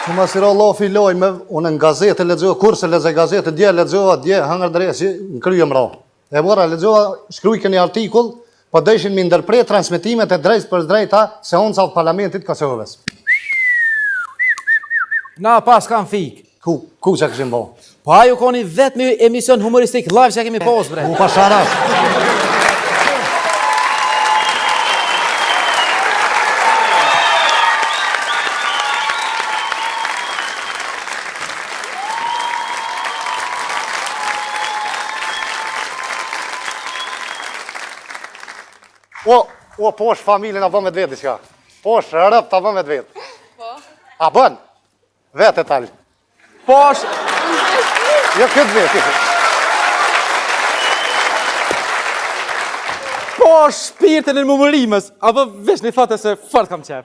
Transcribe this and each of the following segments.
Që ma sira Allah filoj me, unë në gazetë lexova, kurse lexoj gazetë, dje lexova, dje hangër dresi, në kryje mra. E mora lexova, shkrujke një artikull, po deshin me ndërpret transmitimet e drejt për drejta seanca të parlamentit Kosovës. Na pas kam fik. Ku që këshim bo? Po ajo koni vetë me emision humoristik live që kemi pas, bre. U pa sharash. O, po është familjen a bën me të vetë diçka. Po është rëp ta bën me të vetë. Po. A bën? Vetë e talë. Po është... Jo këtë vetë. Po është shpirtin e mumërimës, a bë vesh një fate se fort kam qef.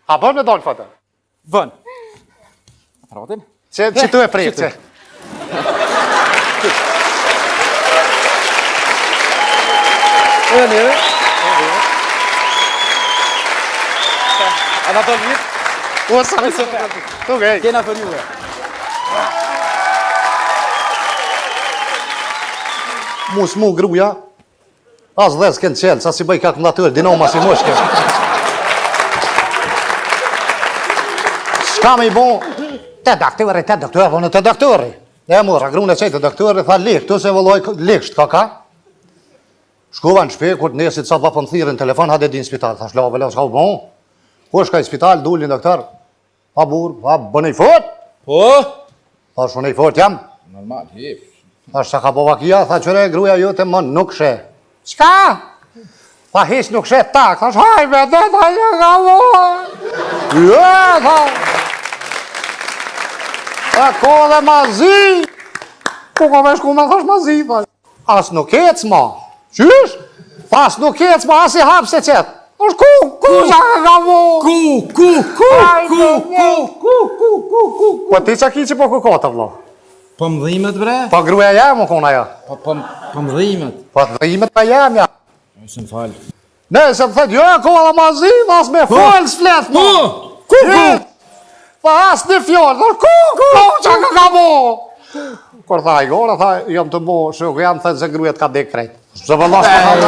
A bën me dalë fate? Bën. Pratim? Që tu e prejtë, që? E njëve? A na të vjetë? O, sa me së tu gej. Kena për juve. Mu gruja, as dhe s'ken qelë, sa si bëj kalkulator, dinoma si moshke. Shka me I bo, te doktori, po në te doktori. E mora, grune qëjtë te doktori, tha lek, tu se vëlloj leksht, ka? Shkova në shpe, kur të nesit sa pa për më thirë në telefon, hade di në spital, thash lave, s'ka u bon. Ku shka I spital, dulli në doktor, pa burë, pa bënej fort. Po? Thash bënej fort jam. Normal, hip. Thash sa ka bova kia, tha qëre gruja jote më nuk she. Qka? Tha hish nuk she tak, thash haj me dhe tha një ka voj. Tha. Tha ko dhe mazi. Ku ka me shku me thash mazi, thash. As nuk ec ma. Qysh? Thash nuk ec ma, as I hap se qet. Thash ku qa ka voj. Ku. Po ti qa ki që po ku kota vlo? Po mëdhimet, bre? Po gruja jam u kona ja. Po mëdhimet. Po mëdhimet pa jam ja. Së më falë. Ne, se më thët, jo, ko dhe mazi, as me falë s'flet, ma. Ku? Tha, as një fjallë, ku, që ka bo? Kër tha, I gore, tha, jam të bo, shuk, jam thët se grujet ka dek krejt. Se vëllas për në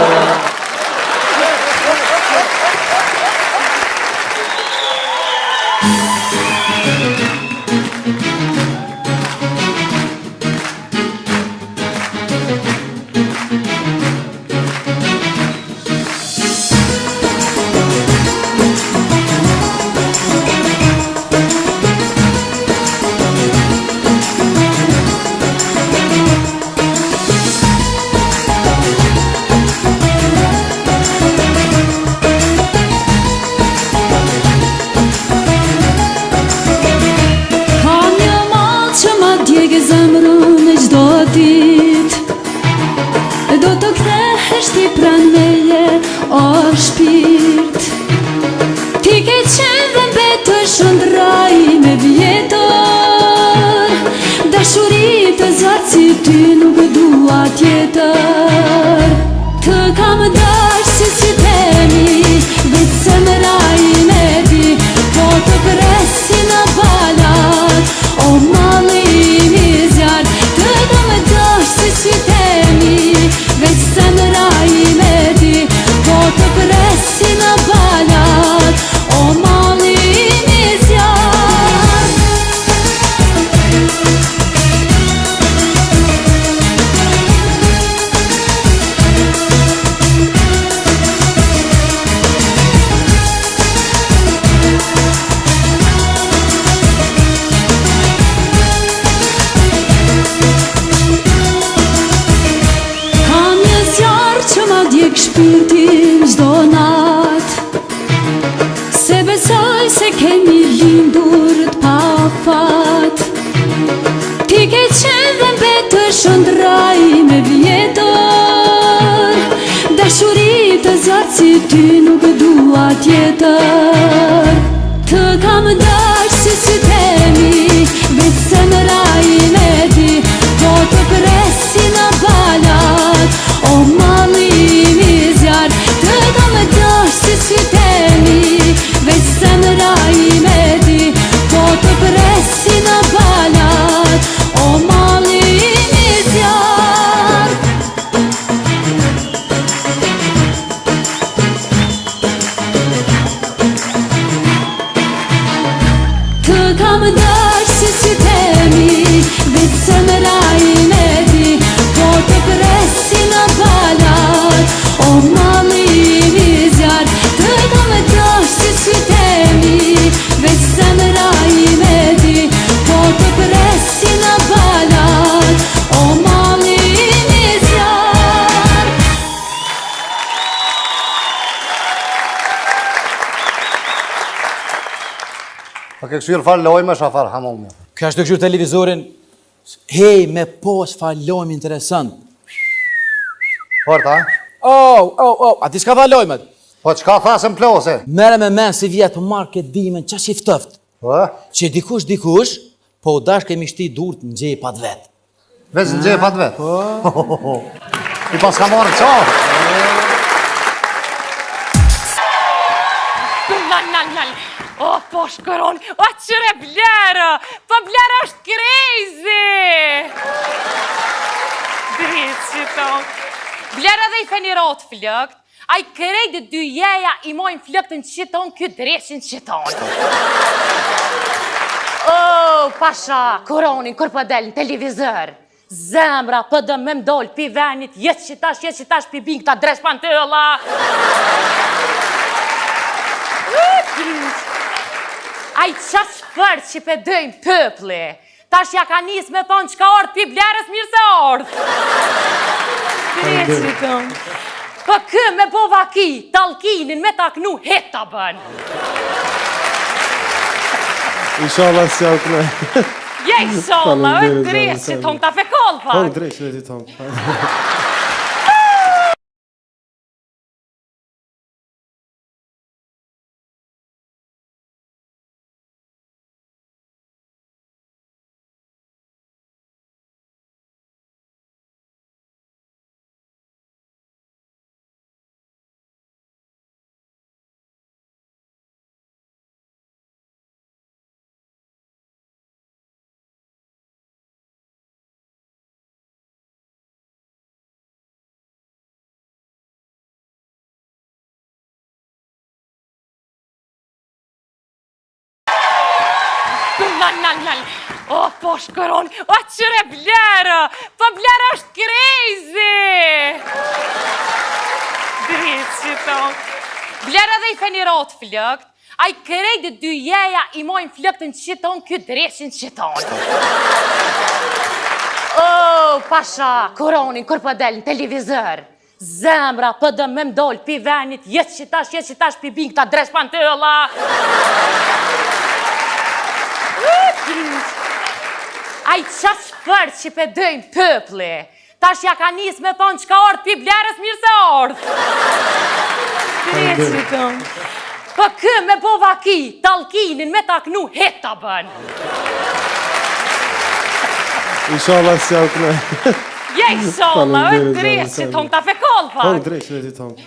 do të kthehesh ti pran meje, o shpirt. Ti ke qenë dhe mbetë shëndraj me vjetër. Dashuri të zartë si ty nuk dua tjetër. Të kam dash si temi, vetë se më raj me di. Po të presi në balat, o mali mizjar. Të kam dash si temi, veç se më raj me di. Po të presi në balat, o mali mizjar. Kam një zjarë që ma djek shpirtin çdo nat, se besoj se kemi lindur t'pa fat. Ti ke qenë dhe mbetë shëndraj me vjetër. Dashuri të zjarë si ty nuk dua tjetër. Të kam dash si temi, veç se më raj me di. Po të presi në balat, o mali mizjar. Të kam dash si temi, veç se më raj me di. Po të presi veç zemra ime di, po të presi në palat. O mami i zjarë, të do me trosh si qytemi, veç zemra ime di, po të presi në palat. O mami i zjarë. A ke këshirë falë lojme, shafar, hamon. Kjo është të këshirë televizorin, hej, me pos falojmë interesant. Forta, A ti s'ka falojmet? po qka thasën plose? Mere me men si vjetë për marrë këtë dimen qa që i ftëft. Që dikush, po u dash kemi shti durët në gjepat vetë. Vez në gjepat vetë? I pas ka marrë qa? Lal. O, po shkëron, o qëre blerë, po blerë është crazy. Dritë që tonë. Blerë edhe i fenirot flëkt, a i krejt dy jeja i mojnë flëktën që tonë, këtë dreshin që tonë. O, pasha, kuronin, kur për del në televizër, zemra për dëm me mdoll pi venit, jetë që tash pi bing këta dresh pantëlla. Aj qash fërë që pëdëjmë pëpli, tash ja ka njës me thonë qka orë pi blerës mirë se orë. Kretë që tonë. Po kë me bo vaki, talkinin me taknu het të bënë. Inshallah si alkne. Je inshallah, është dresh që tonë ta fekol pak. Hong dresh në ti tonë. Lal. O, po shkëron, o qëre blerë, po blerë është crazy. Dritë që tonë. Blerë edhe i fenirot flëkt, a i krejt dy jeja i mojnë flëktën që tonë, këtë dreshin që tonë. O, pasha, kuronin, kur për del në televizër, zemra për dëm me mdoll pi venit, jetë që tash pi bing këta dresh pantëlla. Aj qash fërë që pëdëjmë pëpli, tash ja ka njës me thonë qka orë pi blerës mirë se orë. Kretë që tonë. Po kë me bo vaki, talkinin me taknu het të bënë. Inshallah si alkne. Je inshallah, është dresh që tonë ta fekol pak. Hong dresh në ti tonë.